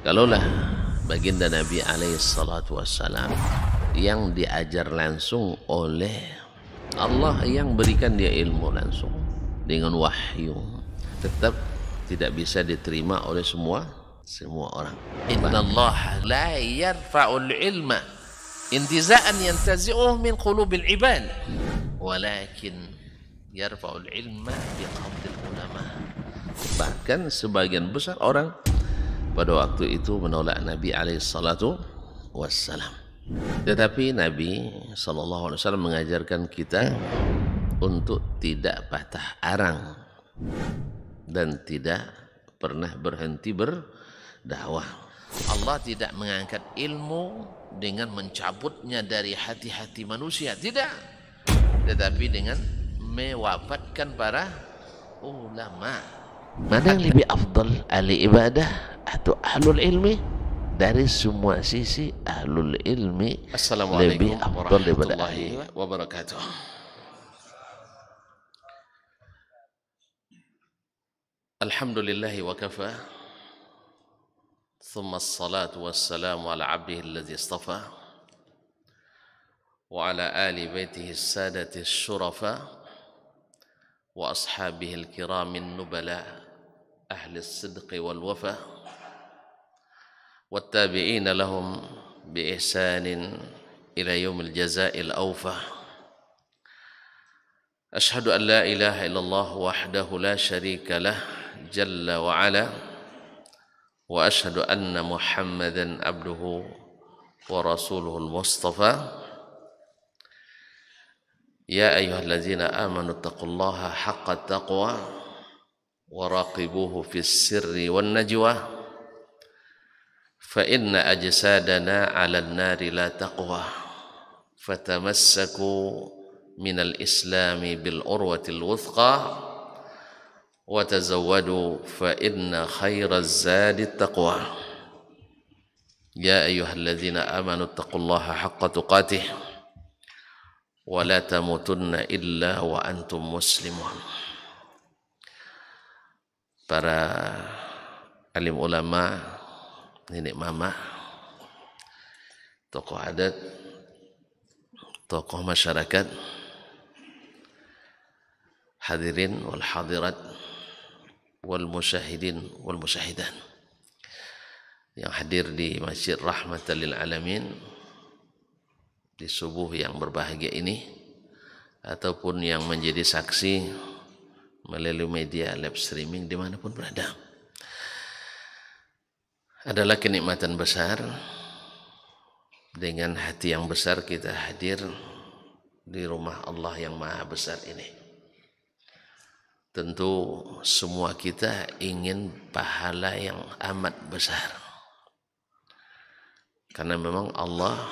Kalaulah baginda Nabi alaihissalatu wassalam yang diajar langsung oleh Allah, yang berikan dia ilmu langsung dengan wahyu, tetap tidak bisa diterima oleh semua orang. Innallaha la yarfa'ul ilma intiza'an yantazi'uhu min qulubil ibad walakin yarfa'ul ilma biqabdil ulama. Bahkan sebagian besar orang pada waktu itu menolak Nabi alaihissalatu wassalam. Tetapi Nabi sallallahu alaihi wasallam mengajarkan kita untuk tidak patah arang dan tidak pernah berhenti berdakwah. Allah tidak mengangkat ilmu dengan mencabutnya dari hati-hati manusia, tidak, tetapi dengan mewafatkan para ulama. Mana yang lebih afdal, ahli ibadah atau ahlul ilmi? Dari semua sisi ahlul ilmi lebih afdal daripada ahli wabarakatuh. Alhamdulillahi wa kafa, thumma assalatu wassalamu ala abdihi alladhi istafa wa ala ali baitihi as-sadati as-syurafa wa ashabihi al-kiramin nubala ahli as-sidqi wal wafa والتابعين لهم بإحسان إلى يوم الجزاء الأوفى. أشهد أن لا إله إلا الله وحده لا شريك له جل وعلا وأشهد أن محمدا عبده ورسوله المصطفى. يا أيها الذين آمنوا اتقوا الله حق التقوى وراقبوه في السر والنجوى فإن أجسادنا على النار لا تقوى فتمسكوا من الإسلام بالعروة الوثقى وتزودوا فإن خير الزاد التقوى. يا أيها الذين آمنوا اتقوا الله حق تقاته ولا تموتن إلا وأنتم مسلمون. Para alim ulama, nenek mama, tokoh adat, tokoh masyarakat, hadirin wal hadirat wal musyahidin wal musyahidan yang hadir di Masjid Rahmatan lil Alamin di subuh yang berbahagia ini, ataupun yang menjadi saksi melalui media live streaming dimanapun berada. Adalah kenikmatan besar, dengan hati yang besar kita hadir di rumah Allah yang maha besar ini. Tentu semua kita ingin pahala yang amat besar, karena memang Allah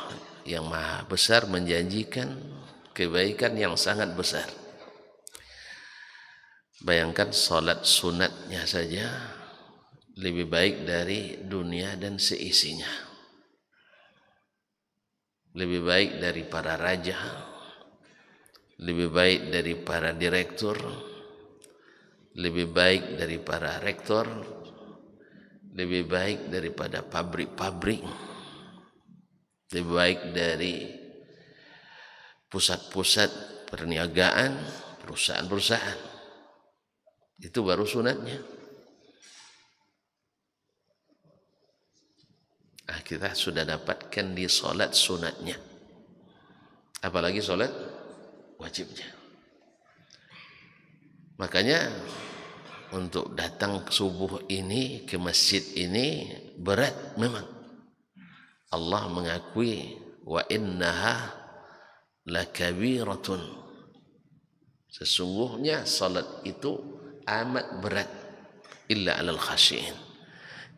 yang maha besar menjanjikan kebaikan yang sangat besar. Bayangkan salat sunatnya saja lebih baik dari dunia dan seisinya, lebih baik dari para raja, lebih baik dari para direktur, lebih baik dari para rektor, lebih baik daripada pabrik-pabrik, lebih baik dari pusat-pusat perniagaan, perusahaan-perusahaan. Itu baru sunatnya. Kita sudah dapatkan di solat sunatnya, apalagi solat wajibnya. Makanya untuk datang ke subuh ini, ke masjid ini berat memang. Allah mengakui wa innaha lakabiratun, sesungguhnya salat itu amat berat, illa alal khashiin,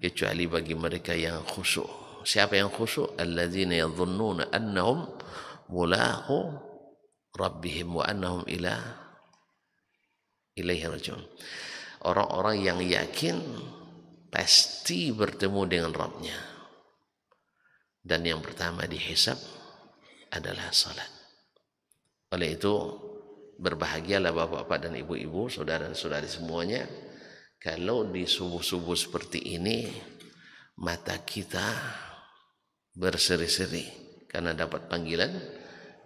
kecuali bagi mereka yang khusyuk. Siapa yang khusyuk? Alladzina yadhunnuna annahum mulaqu rabbihim wa annahum ilaihi rajiun. Orang-orang yang yakin pasti bertemu dengan Rabbnya, dan yang pertama dihisab adalah salat. Oleh itu berbahagialah bapak-bapak dan ibu-ibu, saudara-saudari semuanya, kalau di subuh-subuh seperti ini mata kita berseri-seri karena dapat panggilan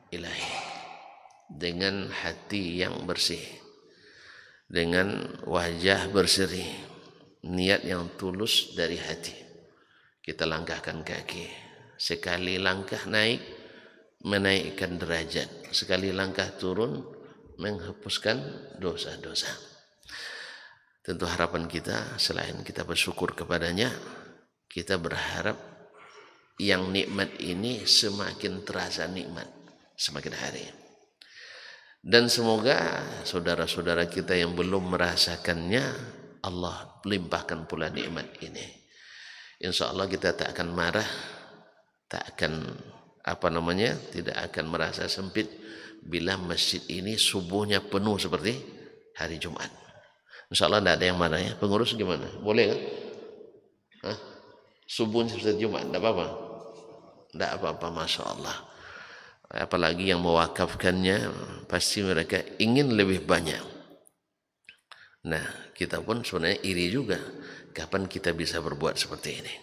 ilahi, dengan hati yang bersih, dengan wajah berseri, niat yang tulus dari hati. Kita langkahkan kaki, sekali langkah naik menaikkan derajat, sekali langkah turun menghapuskan dosa-dosa. Tentu harapan kita selain kita bersyukur kepadanya, kita berharap yang nikmat ini semakin terasa nikmat semakin hari. Dan semoga saudara-saudara kita yang belum merasakannya, Allah limpahkan pula nikmat ini. Insya Allah kita tak akan marah, tak akan tidak akan merasa sempit bila masjid ini subuhnya penuh seperti hari Jumat. Insya Allah tidak ada yang marah ya. Pengurus gimana? Boleh kan? Hah? Subuhnya seperti Jumat, tidak apa-apa? Tidak apa-apa, Masya Allah. Apalagi yang mewakafkannya, pasti mereka ingin lebih banyak. Nah, kita pun sebenarnya iri juga. Kapan kita bisa berbuat seperti ini?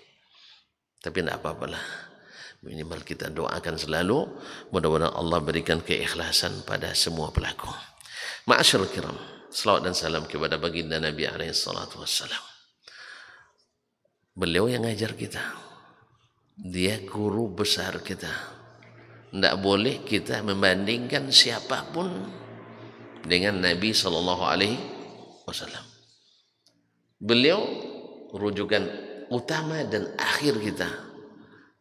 Tapi tidak apa-apalah. Minimal kita doakan selalu, mudah-mudahan Allah berikan keikhlasan pada semua pelaku. Ma'asyiral kiram, selawat dan salam kepada baginda Nabi alaihi salatu wassalam. Beliau yang ngajar kita, dia guru besar kita. Tidak boleh kita membandingkan siapapun dengan Nabi sallallahu alaihi wasallam. Beliau rujukan utama dan akhir kita.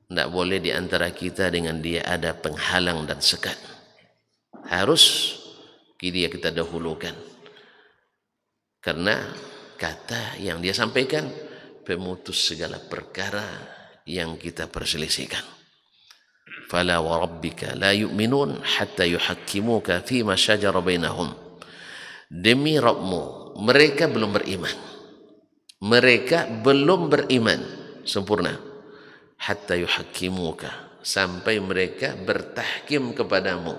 Tidak boleh di antara kita dengan dia ada penghalang dan sekat. Harus dia kita dahulukan. Karena kata yang dia sampaikan pemutus segala perkara yang kita perselisihkan. Fala wa rabbika la yu'minun hatta yuhakkimuka fima syajara bainahum. Demi Rabbmu, mereka belum beriman. Mereka belum beriman sempurna. Hatta yuhakkimuka, sampai mereka bertahkim kepadamu.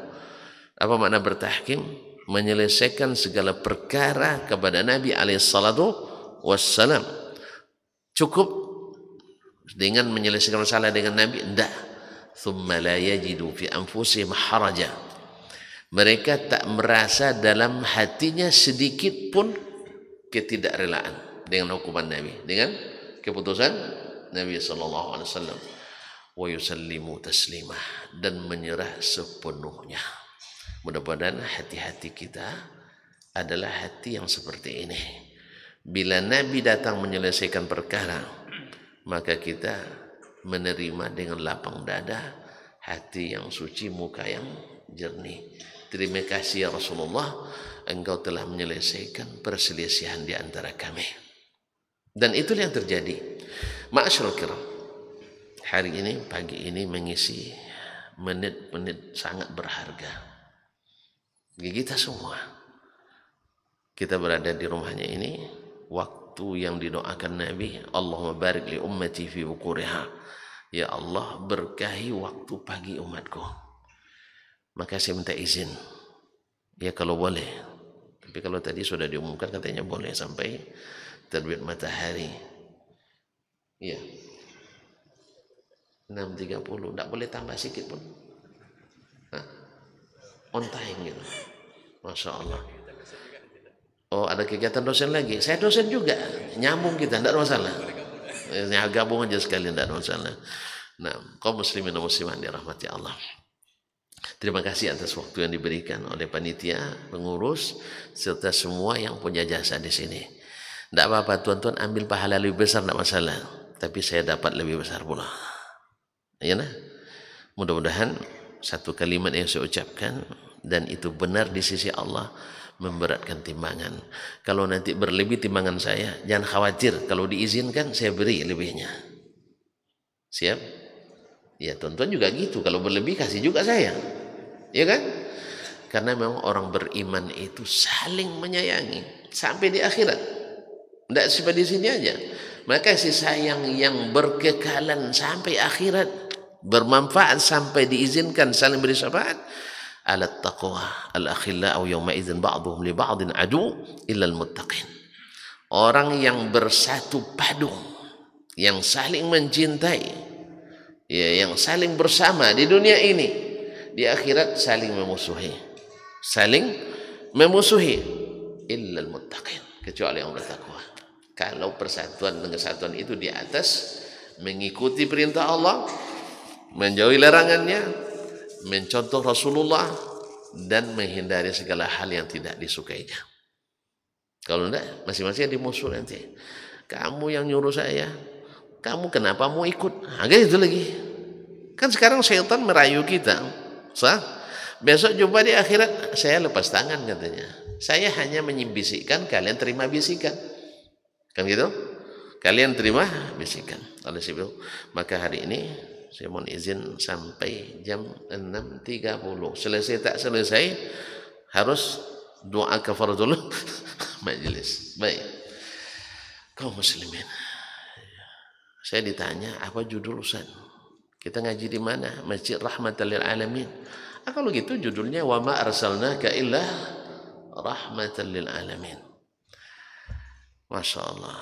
Apa makna bertahkim? Menyelesaikan segala perkara kepada Nabi alaihissalatu wassalam. Cukup dengan menyelesaikan masalah dengan Nabi? Tidak. Thumma la yajidu fi anfusihim haraja. Mereka tak merasa dalam hatinya sedikit pun ketidakrelaan dengan hukuman Nabi, dengan keputusan Nabi sallallahu alaihi wasallam. Wa yusallimu taslimah, dan menyerah sepenuhnya. Mudah-mudahan hati-hati kita adalah hati yang seperti ini. Bila Nabi datang menyelesaikan perkara, maka kita menerima dengan lapang dada, hati yang suci, muka yang jernih. Terima kasih ya Rasulullah, engkau telah menyelesaikan perselisihan di antara kami. Dan itulah yang terjadi. Ma'asyiral kiram, hari ini, pagi ini mengisi menit-menit sangat berharga bagi kita semua. Kita berada di rumahnya ini, waktu yang didoakan Nabi, Allahumma barik li ummati fi bukuriha. Ya Allah, berkahi waktu pagi umatku. Maka saya minta izin, ya kalau boleh. Tapi kalau tadi sudah diumumkan katanya boleh sampai terbit matahari. Iya. 6.30, tidak boleh tambah sedikit pun. Hah? On time gitu. Masya Allah. Oh, ada kegiatan dosen lagi. Saya dosen juga. Nyambung kita, tidak ada masalah. Gabung aja sekalian, tidak ada masalah. Nah, kaum muslimin dan muslimat dirahmati Allah. Terima kasih atas waktu yang diberikan oleh panitia, pengurus, serta semua yang punya jasa di sini. Tidak apa-apa, tuan-tuan ambil pahala lebih besar, tidak masalah. Tapi saya dapat lebih besar pula. Ya nah? Mudah-mudahan satu kalimat yang saya ucapkan dan itu benar di sisi Allah, memberatkan timbangan. Kalau nanti berlebih timbangan saya, jangan khawatir. Kalau diizinkan, saya beri lebihnya. Siap? Ya, tuan-tuan juga gitu. Kalau berlebih, kasih juga saya. Ya kan? Karena memang orang beriman itu saling menyayangi sampai di akhirat. Tidak sampai di sini aja. Maka kasih sayang yang berkekalan sampai akhirat, bermanfaat sampai diizinkan saling beri syafaat. Alat taqwa al-akhillau yawma idzin ba'dhum li ba'din adu illa al-muttaqin. Orang yang bersatu padu, yang saling mencintai, ya, yang saling bersama di dunia ini, di akhirat saling memusuhi, illal muttaqin, kecuali yang bertakwa. Kalau persatuan dan kesatuan itu di atas mengikuti perintah Allah, menjauhi larangannya, mencontoh Rasulullah, dan menghindari segala hal yang tidak disukainya. Kalau enggak, masing-masing dimusuh nanti. Kamu yang nyuruh saya, kamu kenapa mau ikut? Agak itu lagi. Kan sekarang syaitan merayu kita. Besok jumpa di akhirat, saya lepas tangan katanya. Saya hanya menyibisikkan, kalian terima bisikan. Kan gitu? Kalian terima bisikan. Oleh sebab itu, maka hari ini saya mohon izin sampai jam 6.30. Selesai tak selesai, harus doa kafaratul majelis. Baik. Kaum muslimin. Saya ditanya, apa judul Ustaz? Kita ngaji di mana? Masjid Rahmatan lil Alamin. Kalau gitu judulnya wa ma arsalnaka illa rahmatan lil alamin. Masya Allah.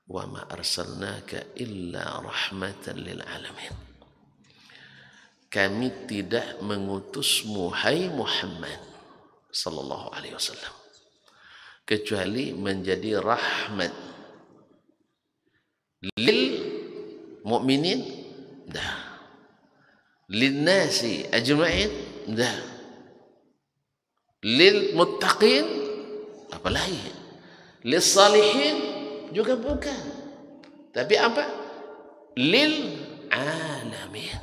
Wa ma arsalnaka illa rahmatan lil alamin. Kami tidak mengutusmu hai Muhammad sallallahu alaihi wasallam kecuali menjadi rahmat lil mu'minin, dah, lin nasi ajma'in, dah, lil muttaqin, apalagi lil salihin juga bukan, tapi apa? Lil alamin.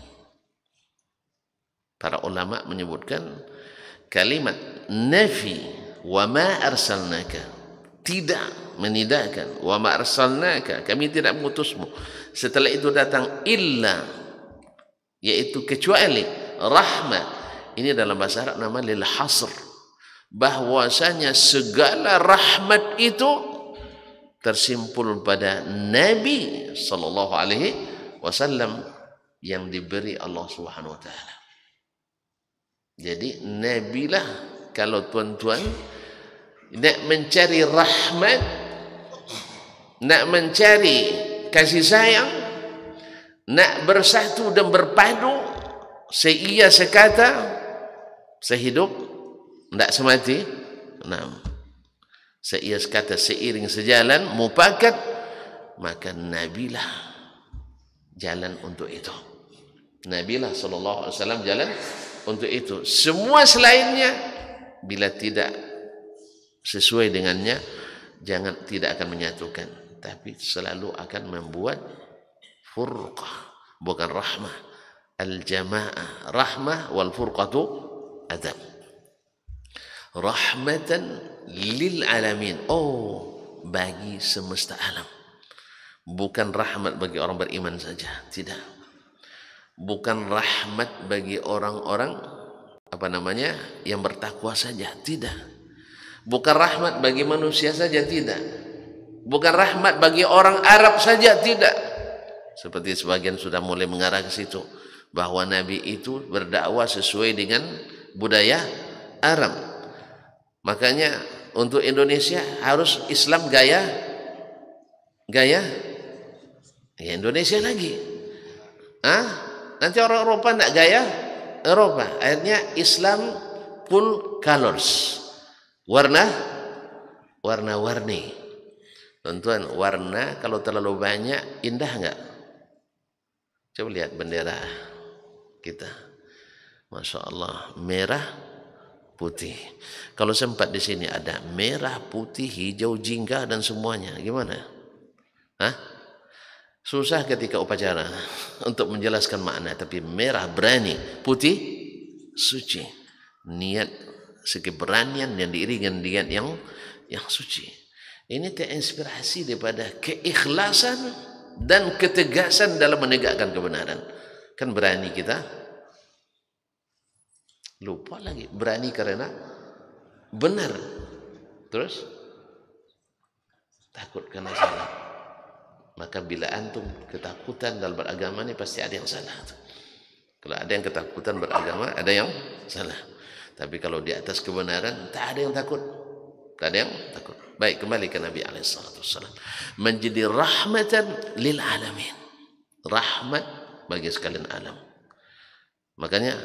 Para ulama menyebutkan kalimat nafi wa ma arsalnaka, tidak, menidakkan, wa ma arsalnaka, kami tidak mengutusmu. Setelah itu datang illa, yaitu kecuali, rahmat. Ini dalam bahasa Arab nama lil hasr, bahwasanya segala rahmat itu tersimpul pada Nabi sallallahu alaihi wasallam yang diberi Allah Subhanahu wa taala. Jadi nabilah, kalau tuan-tuan nak mencari rahmat, nak mencari kasih sayang, nak bersatu dan berpadu, seia sekata, sehidup, tidak semati, seia sekata, seiring sejalan, mupakat, maka nabilah jalan untuk itu. Nabilah sallallahu alaihi wasallam jalan untuk itu. Semua selainnya bila tidak sesuai dengannya, tidak akan menyatukan, tapi selalu akan membuat furqah, bukan rahmah. Al-jamaah rahmah, wal furqatu adab. Rahmatan lil alamin, bagi semesta alam. Bukan rahmat bagi orang beriman saja, tidak. Bukan rahmat bagi orang-orang yang bertakwa saja, tidak. Bukan rahmat bagi manusia saja, tidak. Bukan rahmat bagi orang Arab saja, tidak. Seperti sebagian sudah mulai mengarah ke situ, bahwa Nabi itu berdakwah sesuai dengan budaya Arab. Makanya untuk Indonesia harus Islam gaya Indonesia lagi. Nanti orang Eropa tidak gaya Eropa. Akhirnya Islam full colors, warna-warni. Tentuan warna kalau terlalu banyak indah enggak? Coba lihat bendera kita, Masya Allah, merah putih. Kalau sempat di sini ada merah, putih, hijau, jingga dan semuanya, gimana? Susah ketika upacara untuk menjelaskan makna, tapi merah berani, putih suci. Niat keberanian yang diiringi dengan yang suci. Ini terinspirasi daripada keikhlasan dan ketegasan dalam menegakkan kebenaran. Kan berani kita, lupa lagi, berani karena benar, terus takut karena salah. Maka bila antum ketakutan dalam beragama ini, pasti ada yang salah. Kalau ada yang ketakutan beragama, ada yang salah. Tapi kalau di atas kebenaran, tak ada yang takut. Tak ada yang takut. Baik, kembali ke Nabi SAW. Menjadi rahmatan lil alamin. Rahmat bagi sekalian alam. Makanya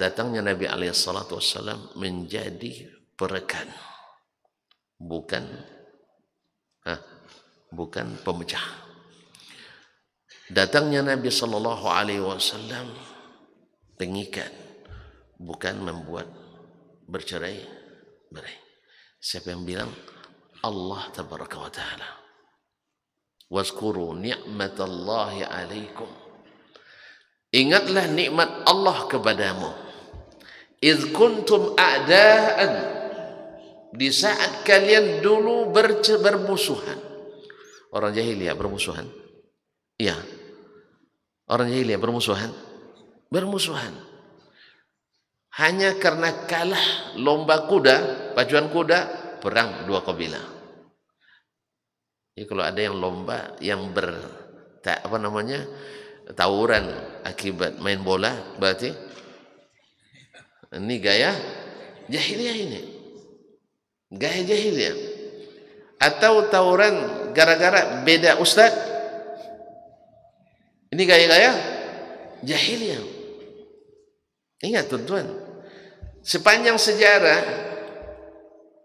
datangnya Nabi SAW menjadi perekan. Bukan pemecah. Datangnya Nabi SAW pengikat, bukan membuat bercerai-berai. Siapa yang bilang? Allah tabaraka wa ta'ala. Wazkuru ni'matallahi alaikum. Ingatlah nikmat Allah kepadamu. Idz kuntum a'da'an, di saat kalian dulu bermusuhan. Orang jahiliyah bermusuhan. Iya. Orang jahiliyah bermusuhan. Hanya karena kalah lomba kuda, pacuan kuda, perang dua kabilah. Jadi kalau ada yang lomba yang tawuran akibat main bola, berarti ini gaya jahiliyah ini. Gaya jahiliyah. Atau tawuran gara-gara beda ustaz. Ini gaya-gaya jahiliyah. Ingat tuan-tuan, sepanjang sejarah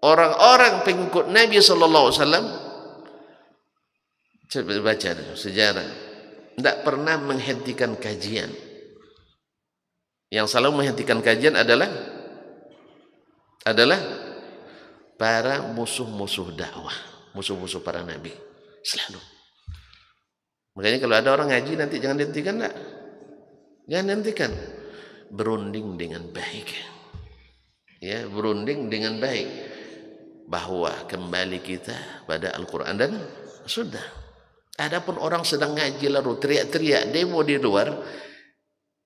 orang-orang pengikut Nabi SAW, coba baca sejarah, tidak pernah menghentikan kajian. Yang selalu menghentikan kajian adalah para musuh-musuh dakwah, musuh-musuh para nabi, selalu. Makanya kalau ada orang ngaji nanti jangan dihentikan, enggak. Jangan dihentikan. Berunding dengan baik. Ya, berunding dengan baik bahwa kembali kita pada Al-Qur'an dan Sunnah. Adapun orang sedang ngaji lalu teriak-teriak demo di luar,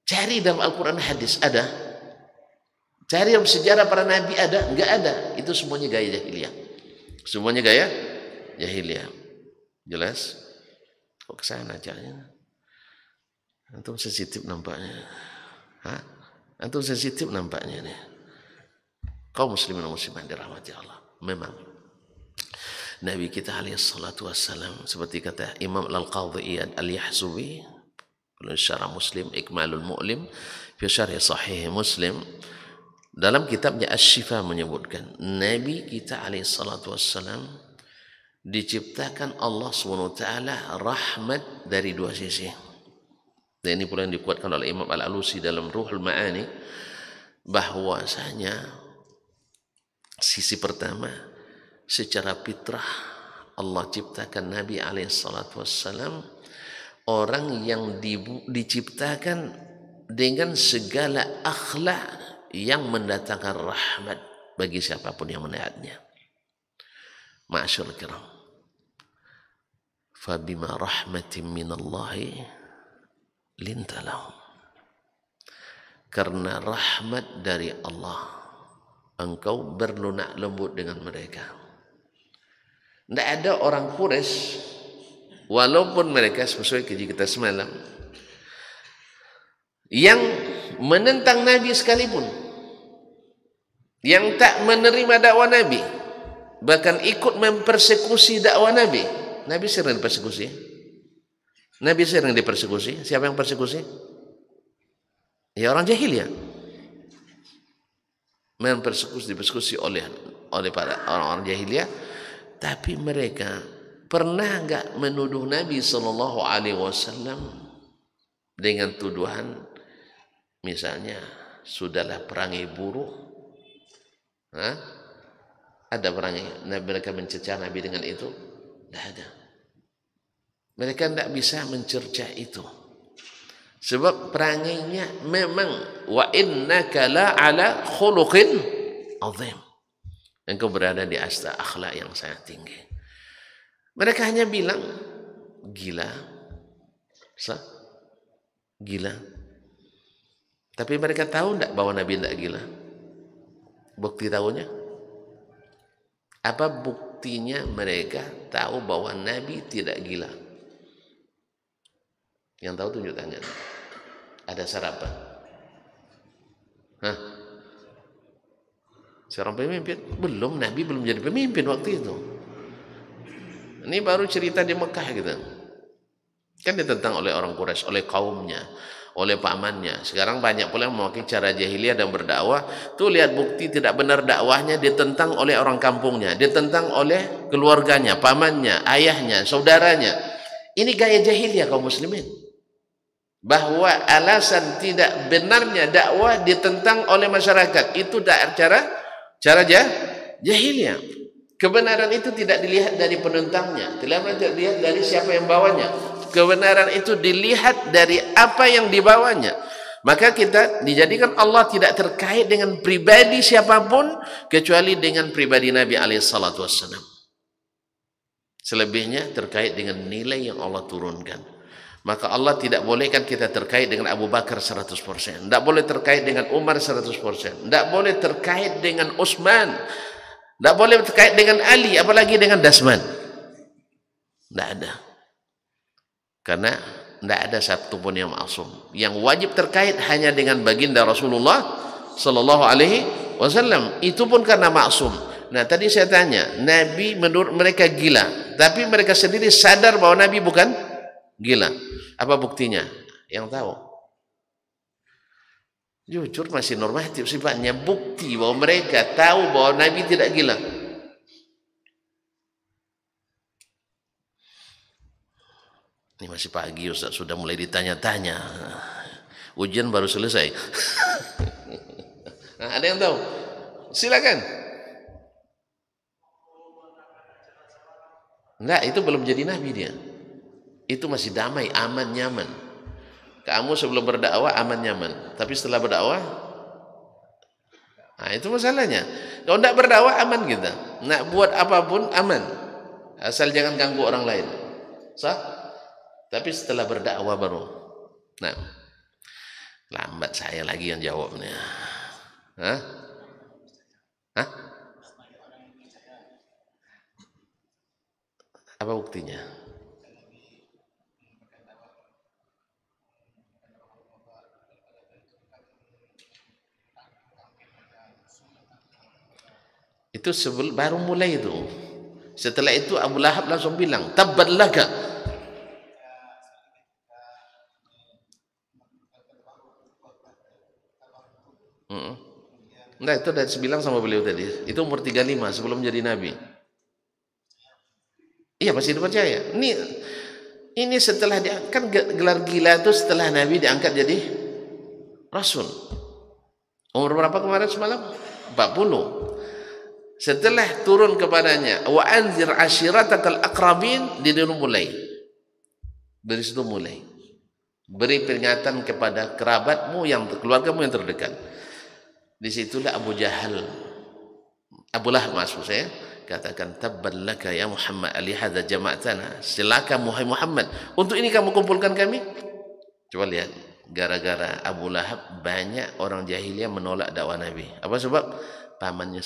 cari dalam Al-Qur'an hadis ada. Cari dalam sejarah para nabi ada, enggak ada. Itu semuanya gaya jahiliyah. Semuanya gaya jahiliyah. Jelas? Kok kesana caranya? Antum sensitif nampaknya. Antum sensitif nampaknya nih. Kaum muslimin dan muslimat dirahmati Allah. Memang Nabi kita alaihi salatu wassalam, seperti kata Imam Al-Qadhi Iyad Al-Yahsubi dalam Syarah Muslim Ikmalul Mu'lim fi Syarh Sahih Muslim, dalam kitabnya Asy-Syifa menyebutkan Nabi kita alaihi salatu wassalam diciptakan Allah SWT rahmat dari dua sisi. Dan ini pula yang dikuatkan oleh Imam Al-Alusi dalam Ruhul Ma'ani, bahwasanya sisi pertama, secara fitrah Allah ciptakan Nabi SAW orang yang diciptakan dengan segala akhlak yang mendatangkan rahmat bagi siapapun yang melihatnya. Ma'asyur kiram, fabima rahmatin minallahi lintalahum, karena rahmat dari Allah engkau berlunak lembut dengan mereka. Tidak ada orang Quraisy, walaupun mereka sesuai kaji kita semalam, yang menentang Nabi sekalipun, yang tak menerima dakwah Nabi, bahkan ikut mempersekusi dakwah Nabi. Nabi sering dipersekusi. Nabi sering dipersekusi. Siapa yang persekusi? Ya orang jahiliyah. Dipersekusi oleh para orang-orang jahiliyah. Tapi mereka pernah enggak menuduh Nabi SAW dengan tuduhan, misalnya sudahlah perangai buruk, ada perangai, mereka mencerca Nabi dengan itu? Tidak ada. Mereka tidak bisa mencerca itu, sebab perangainya memang wa innaka la ala khuluqin azim, engkau berada di atas akhlak yang sangat tinggi. Mereka hanya bilang gila, gila. Tapi mereka tahu tidak bahwa Nabi tidak gila? Bukti tahunya? Apa buktinya mereka tahu bahwa Nabi tidak gila? Yang tahu tunjuk tangan. Ada sarapan? Seorang pemimpin? Belum, Nabi belum jadi pemimpin waktu itu. Ini baru cerita di Mekah gitu. Kan ditentang oleh orang Quraisy, oleh kaumnya, oleh pamannya. Sekarang banyak pula yang memakai cara jahiliyah dan berdakwah. Tuh lihat bukti tidak benar dakwahnya, ditentang oleh orang kampungnya, ditentang oleh keluarganya, pamannya, ayahnya, saudaranya. Ini gaya jahiliyah kaum muslimin. Bahwa alasan tidak benarnya dakwah ditentang oleh masyarakat, itu cara jahiliyah. Kebenaran itu tidak dilihat dari penentangnya, tidak dilihat dari siapa yang bawanya. Kebenaran itu dilihat dari apa yang dibawanya. Maka kita dijadikan Allah tidak terkait dengan pribadi siapapun kecuali dengan pribadi Nabi alaihissalatu wassalam. Selebihnya terkait dengan nilai yang Allah turunkan. Maka Allah tidak bolehkan kita terkait dengan Abu Bakar 100%. Tidak boleh terkait dengan Umar 100%. Tidak boleh terkait dengan Utsman. Tidak boleh terkait dengan Ali, apalagi dengan Dasman. Tidak ada. Karena tidak ada satu pun yang maksum. Yang wajib terkait hanya dengan baginda Rasulullah sallallahu alaihi wasallam. Itu pun karena maksum. Nah, tadi saya tanya, Nabi menurut mereka gila, tapi mereka sendiri sadar bahwa Nabi bukan gila. Apa buktinya? Yang tahu. Jujur masih normatif sifatnya. Bukti bahwa mereka tahu bahwa Nabi tidak gila. Ini masih pagi Ustaz, sudah mulai ditanya-tanya. Ujian baru selesai. Nah, ada yang tahu? Silakan. Enggak, itu belum jadi Nabi dia. Itu masih damai, aman, nyaman. Kamu sebelum berdakwah aman, nyaman. Tapi setelah berdakwah, nah itu masalahnya. Kalau tidak berdakwah aman kita. Nak buat apapun aman. Asal jangan ganggu orang lain. Sah? Tapi setelah berdakwah baru. Nah, lambat saya lagi yang jawabnya. Hah? Hah? Apa buktinya? Itu baru mulai itu. Setelah itu Abu Lahab langsung bilang, tabbat laka. Nah, itu dari bilang sama beliau tadi. Itu umur 35 sebelum jadi Nabi. Iya, masih dipercaya. Ini setelah kan gelar gila itu setelah Nabi diangkat jadi Rasul. Umur berapa kemarin semalam? 40. Setelah turun kepadanya wa anzir ashiratakal aqrabin, dia mulai. Dari situ mulai. Beri peringatan kepada kerabatmu yang keluargamu yang terdekat. Disitulah Abu Jahal, Abu Lahab maksud saya, katakan tabban laka ya Muhammad alihadza jama'tana. Silakan Muhammad, untuk ini kamu kumpulkan kami. Coba lihat, gara-gara Abu Lahab banyak orang jahiliyah menolak dakwah Nabi. Apa sebab? Pamannya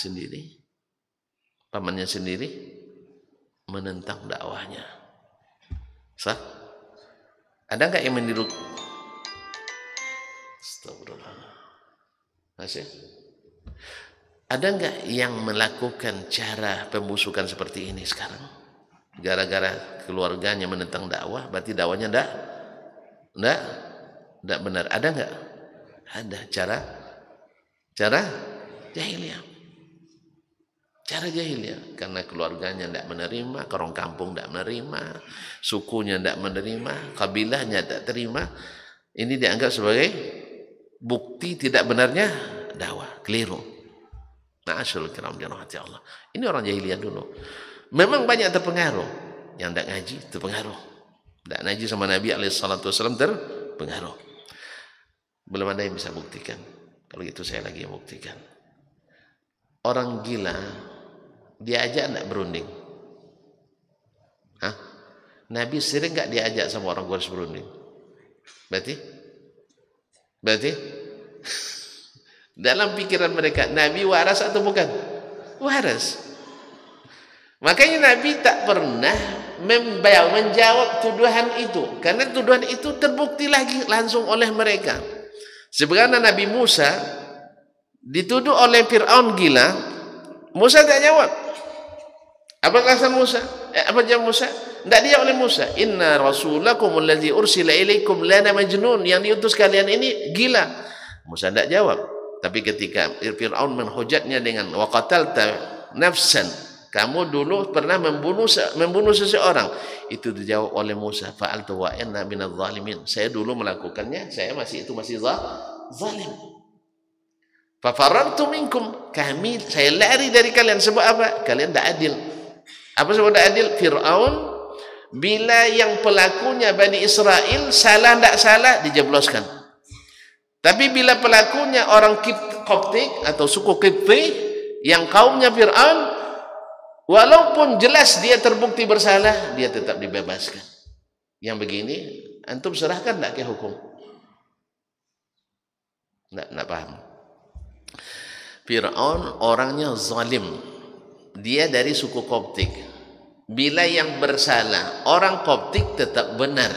sendiri menentang dakwahnya. Sah? Ada enggak yang meniru? Astagfirullah. Masih? Ada enggak yang melakukan cara pembusukan seperti ini sekarang? Gara-gara keluarganya menentang dakwah, berarti dakwahnya enggak benar. Ada enggak? Ada cara jahiliyah. Cara jahiliyah, karena keluarganya tidak menerima, orang kampung tidak menerima, sukunya tidak menerima, kabilahnya tidak terima. Ini dianggap sebagai bukti tidak benarnya dakwah, keliru. Na'asyul kiram dirahmati Allah. Ini orang jahiliyah dulu. Memang banyak terpengaruh. Yang tidak ngaji terpengaruh. Tidak ngaji sama Nabi SAW terpengaruh. Belum ada yang bisa buktikan. Kalau gitu saya lagi yang buktikan. Orang gila diajak enggak berunding? Hah? Nabi sering enggak diajak sama orang Quraisy berunding? Berarti dalam pikiran mereka Nabi waras atau bukan? Waras. Makanya Nabi tak pernah menjawab tuduhan itu, karena tuduhan itu terbukti lagi langsung oleh mereka. Sebagaimana Nabi Musa dituduh oleh Fir'aun gila, Musa tak jawab. Apa alasan Musa? Apa jawab Musa? Tidak dia oleh Musa. Inna rasulakum alladzi ursila ilaikum lana majnun. Yang diutus kalian ini gila. Musa tidak jawab. Tapi ketika Fir'aun menhujatnya dengan wa qatalta nafsan, kamu dulu pernah membunuh seseorang. Itu dijawab oleh Musa, fa'altu wa inna minadh zalimin. Saya dulu melakukannya, saya masih zalim. Fa farartu minkum. Saya lari dari kalian sebab apa? Kalian tidak adil. Apa sebab tidak adil? Fir'aun bila yang pelakunya Bani Israel salah tidak salah dijebloskan. Tapi bila pelakunya orang Koptik atau suku Kipti yang kaumnya Fir'aun, walaupun jelas dia terbukti bersalah, dia tetap dibebaskan. Yang begini antum serahkan tidak ke hukum? Tidak paham. Fir'aun orangnya zalim. Dia dari suku Koptik. Bila yang bersalah orang Koptik tetap benar.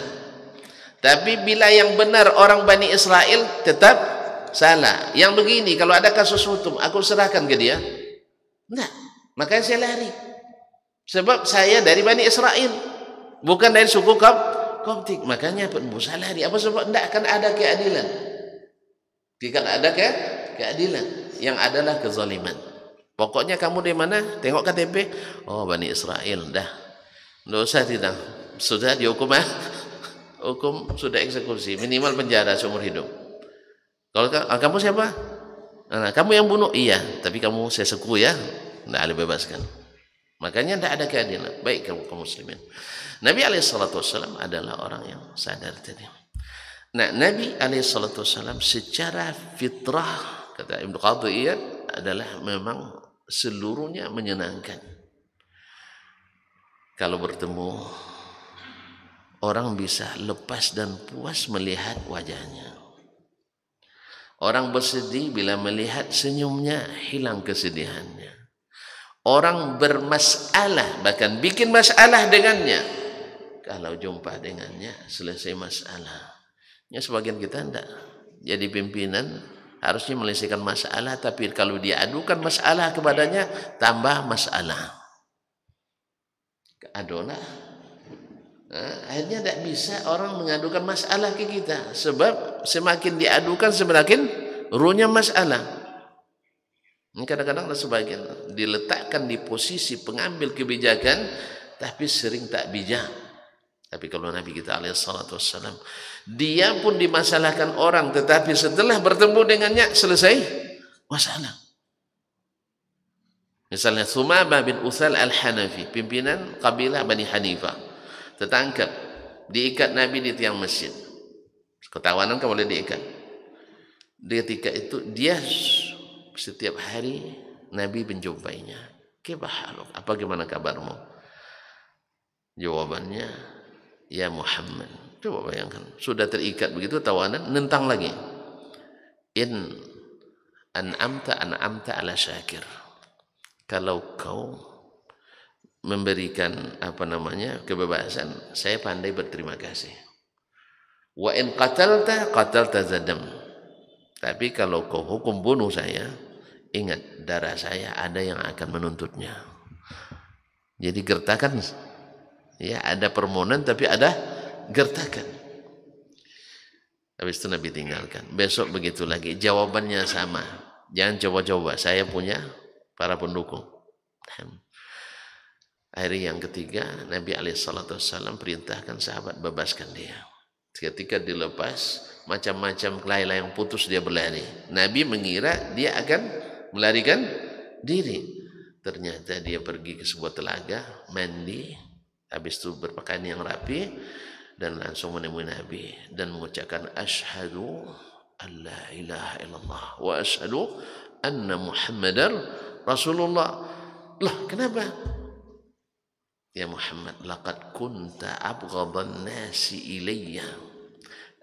Tapi bila yang benar orang Bani Israel tetap salah. Yang begini kalau ada kasus hukum aku serahkan ke dia? Nah, makanya saya lari. Sebab saya dari Bani Israel, bukan dari suku Koptik. Makanya Musa lari. Apa sebab? Tidak akan ada keadilan. Tidak ada keadilan. Yang adalah kezaliman. Pokoknya kamu di mana? Tengok KTP. Oh, Bani Israel. Dah. Tidak usah tidak. Sudah dihukum hukum sudah eksekusi. Minimal penjara seumur hidup. Kalau kamu siapa? Nah, kamu yang bunuh? Iya. Tapi kamu saya seku ya. Tidak boleh bebaskan. Makanya tidak ada keadilan. Baik kaum muslimin. Nabi SAW adalah orang yang sadar tadi. Nah, Nabi SAW secara fitrah, kata Ibnu Qadiyat, adalah memang seluruhnya menyenangkan. Kalau bertemu orang bisa lepas dan puas melihat wajahnya. Orang bersedih bila melihat senyumnya hilang kesedihannya. Orang bermasalah bahkan bikin masalah dengannya, kalau jumpa dengannya selesai masalah. Ya, sebagian kita tidak jadi pimpinan harusnya menyelesaikan masalah, tapi kalau dia adukan masalah kepadanya tambah masalah. Adolah. Akhirnya tidak bisa orang mengadukan masalah ke kita, sebab semakin diadukan semakin runyam masalah. Kadang-kadang sebagian diletakkan di posisi pengambil kebijakan tapi sering tak bijak. Tapi kalau Nabi kita alaihissalam, dia pun dimasalahkan orang, tetapi setelah bertemu dengannya selesai masalah. Misalnya Thumamah bin Uthal al-Hanafi, pimpinan kabilah Bani Hanifah, tertangkap, diikat Nabi di tiang masjid. Ketawanan kan boleh diikat. Ketika itu dia setiap hari Nabi menjumpainya. Kebahaluk, apa gimana kabarmu? Jawabannya, ya Muhammad. Coba bayangkan, sudah terikat begitu tawanan, nentang lagi. In an'amta ala syakir. Kalau kau memberikan kebebasan, saya pandai berterima kasih. Wa in qatalta zadam. Tapi kalau kau hukum bunuh saya, ingat darah saya ada yang akan menuntutnya. Jadi gertakan, ya ada permohonan tapi ada gertakan. Habis itu Nabi tinggalkan. Besok begitu lagi, jawabannya sama. Jangan coba-coba, saya punya para pendukung. Akhirnya yang ketiga, Nabi SAW perintahkan sahabat bebaskan dia. Ketika dilepas, macam-macam kelainan yang putus dia berlari. Nabi mengira dia akan melarikan diri. Ternyata dia pergi ke sebuah telaga, mandi, habis itu berpakaian yang rapi, dan langsung menemui Nabi dan mengucapkan asyhadu an la ilaha illallah wa asyhadu anna Muhammadar Rasulullah. Lah, kenapa? Ya Muhammad, laqad kunta abghadan nasi ilayya.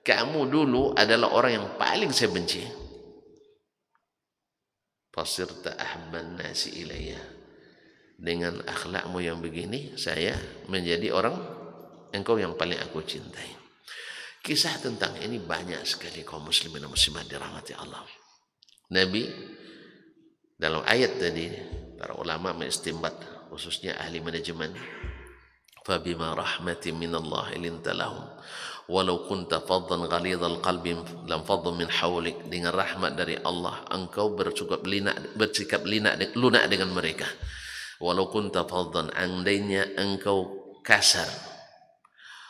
Kamu dulu adalah orang yang paling saya benci. Fasirta ahabban nasi ilayya. Dengan akhlakmu yang begini, saya menjadi orang engkau yang paling aku cintai. Kisah tentang ini banyak sekali kaum muslimin dan muslimat dirahmati Allah. Nabi dalam ayat tadi, para ulama mengistinbat khususnya ahli manajemen. Fabima rahmatin minallahi linta lahum walau kunta faddan ghalidhal qalbi lam faddu min hawlik. Dengan rahmat dari Allah engkau bersikap lunak dengan mereka. Walau kunta faddan, andainya engkau kasar,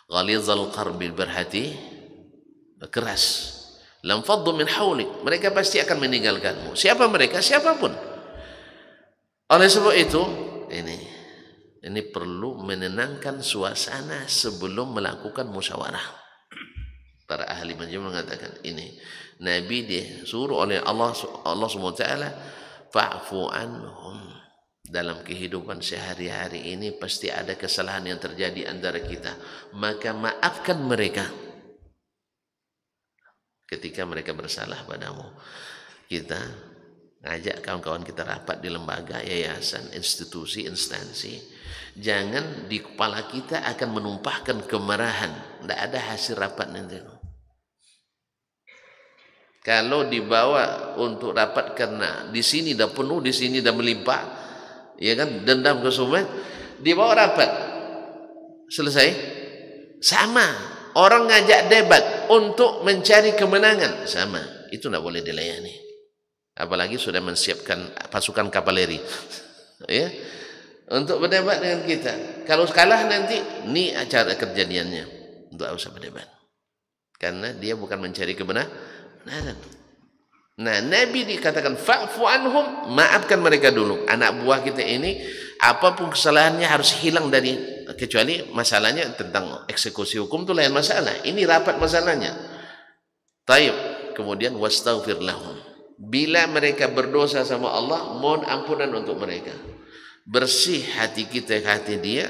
ghalidhal qalbi, berhati keras, lam faddu min hawlik, mereka pasti akan meninggalkanmu. Siapa mereka? Siapapun. Oleh sebab itu ini perlu menenangkan suasana sebelum melakukan musyawarah. Para ahli manajemen mengatakan ini Nabi disuruh oleh Allah SWT, fa'fu anhum. Dalam kehidupan sehari-hari ini pasti ada kesalahan yang terjadi antara kita, maka maafkan mereka ketika mereka bersalah padamu. Kita ngajak kawan-kawan kita rapat di lembaga, yayasan, institusi, instansi. Jangan di kepala kita akan menumpahkan kemarahan. Tidak ada hasil rapat nanti. Kalau dibawa untuk rapat karena di sini dah penuh, di sini dah melimpah, ya kan, dendam kesumat, dibawa rapat, selesai. Sama. Orang ngajak debat untuk mencari kemenangan, sama. Itu tidak boleh dilayani. Apalagi sudah menyiapkan pasukan kavaleri, ya, untuk berdebat dengan kita. Kalau kalah nanti, ini acara kejadiannya, untuk usah berdebat, karena dia bukan mencari kebenaran. Nah, Nabi dikatakan fa'fu anhum, maafkan mereka dulu. Anak buah kita ini apapun kesalahannya harus hilang dari, kecuali masalahnya tentang eksekusi hukum itu lain masalah. Ini rapat masalahnya. Taib. Kemudian wastaghfir lahum. Bila mereka berdosa sama Allah, mohon ampunan untuk mereka. Bersih hati kita ke hati dia,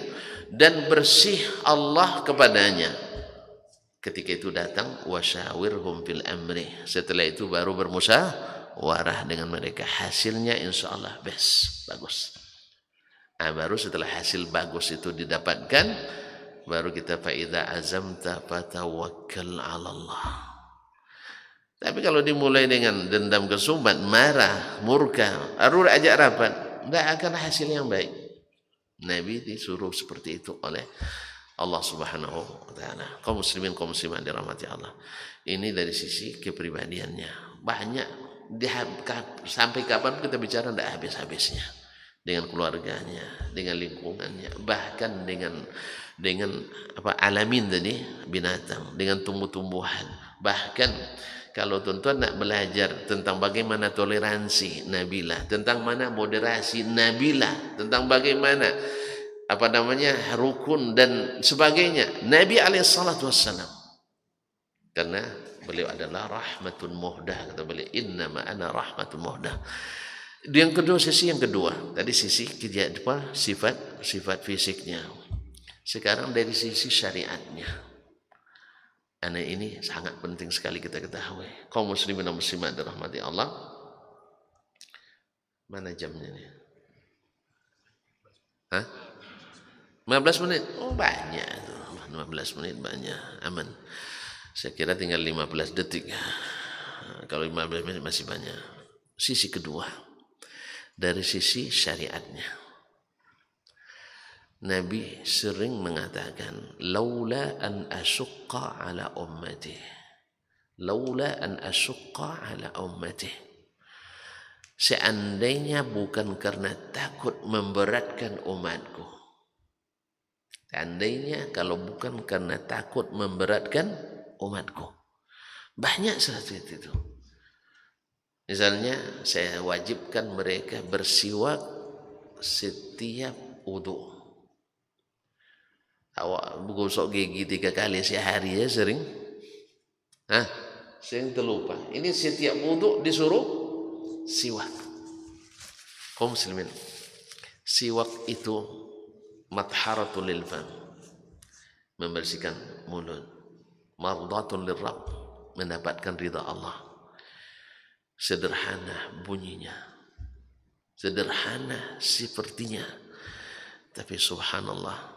dan bersih Allah kepadanya. Ketika itu datang wasyawirhum fil amri. Setelah itu baru bermusyawarah dengan mereka. Hasilnya insyaallah best, bagus. Nah, baru setelah hasil bagus itu didapatkan, baru kita faida azamta fatawakkal 'ala Allah. Tapi kalau dimulai dengan dendam kesumbat, marah, murka, baru ajak rapat, tidak akan hasil yang baik. Nabi disuruh seperti itu oleh Allah Subhanahu wa taala. Kaum muslimin, kaum muslimat dirahmati Allah. Ini dari sisi kepribadiannya. Banyak sampai kapan kita bicara tidak habis-habisnya. Dengan keluarganya, dengan lingkungannya, bahkan dengan alamin tadi, binatang, dengan tumbuh-tumbuhan. Bahkan kalau tuan-tuan nak belajar tentang bagaimana toleransi nabilah, tentang mana moderasi nabilah, tentang bagaimana rukun dan sebagainya, Nabi alaihissalatu wassalam, karena beliau adalah rahmatun muhdah, kata beliau, innama ana rahmatun muhdah. Yang kedua, sisi yang kedua tadi sisi sifat fisiknya. Sekarang dari sisi syariatnya, ini sangat penting sekali kita ketahui. Kaum muslimin dan muslimat dirahmati Allah. Mana jamnya nih? 15 menit. Oh, banyak itu. 15 menit banyak. Aman. Saya kira tinggal 15 detik. Kalau 15 menit masih banyak. Sisi kedua, dari sisi syariatnya, Nabi sering mengatakan, laula an asyqa ala ummati, laula an asyqa ala ummati, seandainya bukan karena takut memberatkan umatku, seandainya kalau bukan karena takut memberatkan umatku. Banyak seperti itu. Misalnya saya wajibkan mereka bersiwak setiap wudu. Awak gosok gigi 3 kali sehari ya, sering? Sering terlupa. Ini setiap wudu disuruh siwak. Kaum muslimin, siwak itu matharatul lil fam, membersihkan mulut, mardatul lirrabb, mendapatkan ridha Allah. Sederhana bunyinya, sederhana sepertinya, tapi subhanallah,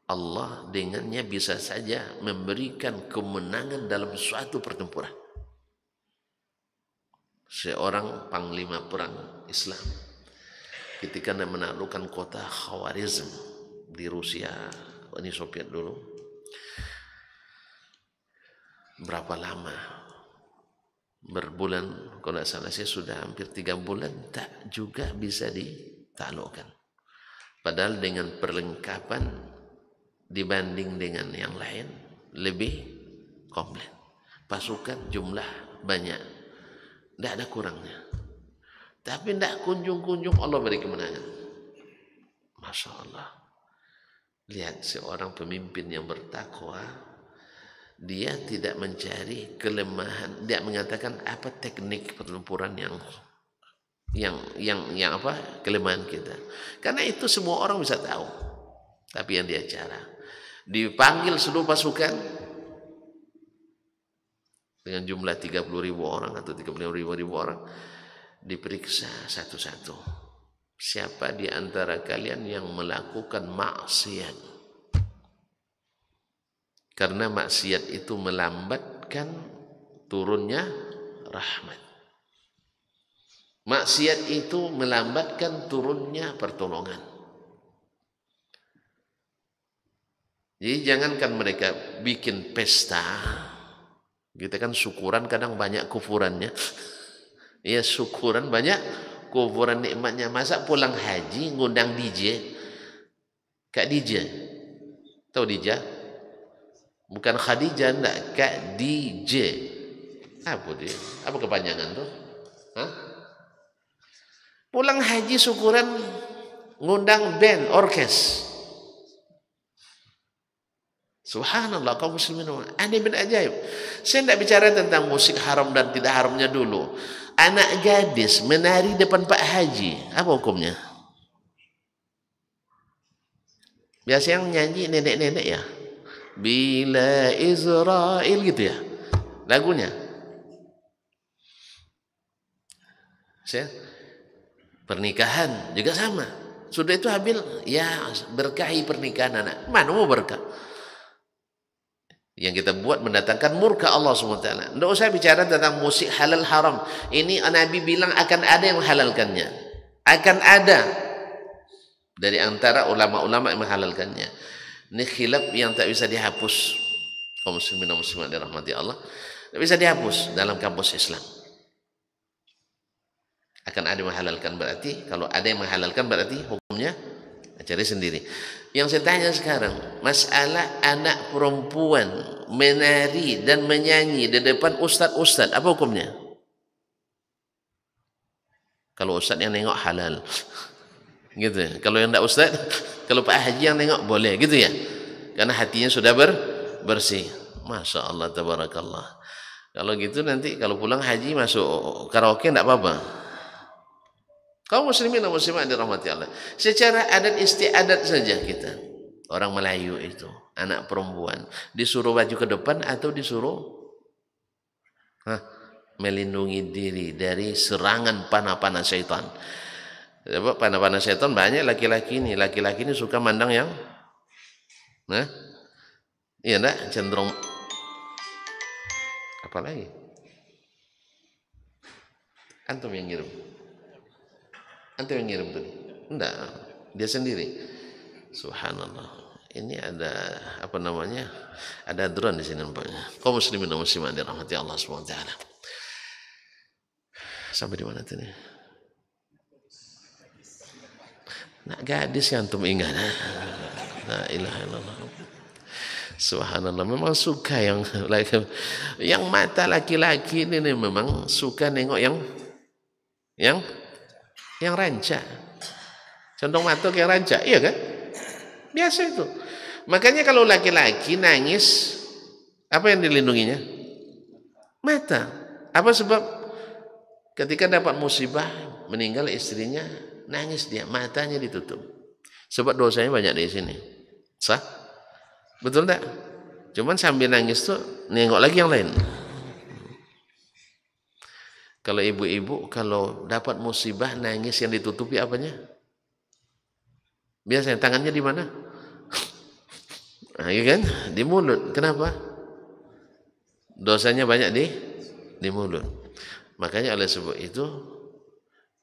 Allah dengannya bisa saja memberikan kemenangan dalam suatu pertempuran. Seorang panglima perang Islam ketika menaklukkan kota Khawarizm di Rusia, Uni Soviet dulu. Berapa lama? Berbulan, kalau tidak salah saya sudah hampir 3 bulan tak juga bisa ditaklukkan. Padahal dengan perlengkapan dibanding dengan yang lain lebih komplit. Pasukan jumlah banyak, tidak ada kurangnya. Tapi tidak kunjung-kunjung Allah beri kemenangan. Masya Allah. Lihat seorang pemimpin yang bertakwa, dia tidak mencari kelemahan, dia mengatakan apa teknik pertempuran yang apa kelemahan kita. Karena itu semua orang bisa tahu. Tapi yang dia cara dipanggil seluruh pasukan dengan jumlah 30.000 orang atau 35.000 orang, diperiksa satu-satu. Siapa di antara kalian yang melakukan maksiat? Karena maksiat itu melambatkan turunnya rahmat. Maksiat itu melambatkan turunnya pertolongan. Jadi jangankan mereka bikin pesta, kita kan syukuran kadang banyak kufurannya. Ya syukuran banyak kufuran nikmatnya. Masa pulang haji ngundang DJ? Kak DJ, tahu DJ? Bukan Khadijah, enggak, Kak DJ. Apa dia? Apa kepanjangan tuh? Hah? Pulang haji syukuran ngundang band, orkes. Subhanallah, kaum muslimin, aneh bin ajaib. Saya tidak bicara tentang musik haram dan tidak haramnya dulu. Anak gadis menari depan Pak Haji, apa hukumnya? Biasa yang nyanyi nenek-nenek ya. Bila Israel gitu ya lagunya. Saya pernikahan juga sama. Sudah itu hamil, ya berkahi pernikahan anak. Mana mau berkah? Yang kita buat mendatangkan murka Allah SWT. Tidak usah bicara tentang musik halal haram. Ini Nabi bilang akan ada yang menghalalkannya. Akan ada dari antara ulama-ulama yang menghalalkannya. Ini khilaf yang tak bisa dihapus. Kaum muslimin dan muslimat dirahmati Allah, tak bisa dihapus dalam kampus Islam. Akan ada yang menghalalkan, berarti kalau ada yang menghalalkan berarti hukumnya cari sendiri. Yang saya tanya sekarang, masalah anak perempuan menari dan menyanyi di depan ustaz-ustaz, apa hukumnya? Kalau ustaz yang nengok halal, gitu. Kalau yang tidak ustaz, kalau Pak Haji yang nengok boleh, gitu ya. Karena hatinya sudah bersih. Masya Allah, tabarakallah. Kalau gitu nanti kalau pulang haji masuk karaoke tidak apa-apa. Kaum muslimin dan muslimat dirahmati Allah. Secara adat istiadat saja kita. Orang Melayu itu, anak perempuan disuruh maju ke depan atau disuruh melindungi diri dari serangan panah-panah syaitan. Sebab panah-panah syaitan banyak laki-laki ini. Laki-laki ini suka mandang yang iya enggak, cenderung apa lagi? Antum yang ngirim. Antum yang ngirim tadi? Enggak, dia sendiri. Subhanallah. Ini ada apa namanya? Ada drone di sini nampaknya. Kaum muslimin dan muslimat dirahmati Allah SWT. Sampai di mana tadi? Nak gadis yang antum ingat. La ilaha illallah. Subhanallah, memang suka yang mata laki-laki ini memang suka nengok yang rancak. Condong mata kayak rancak, iya kan? Biasa itu. Makanya kalau laki-laki nangis, apa yang dilindunginya? Mata. Apa sebab? Ketika dapat musibah, meninggal istrinya, nangis dia, matanya ditutup. Sebab dosanya banyak di sini. Sah? Betul tak? Cuman sambil nangis tuh nengok lagi yang lain. Kalau ibu-ibu kalau dapat musibah nangis yang ditutupi apanya? Biasanya tangannya di mana? Nah, iya kan? Di mulut. Kenapa? Dosanya banyak di mulut. Makanya oleh sebab itu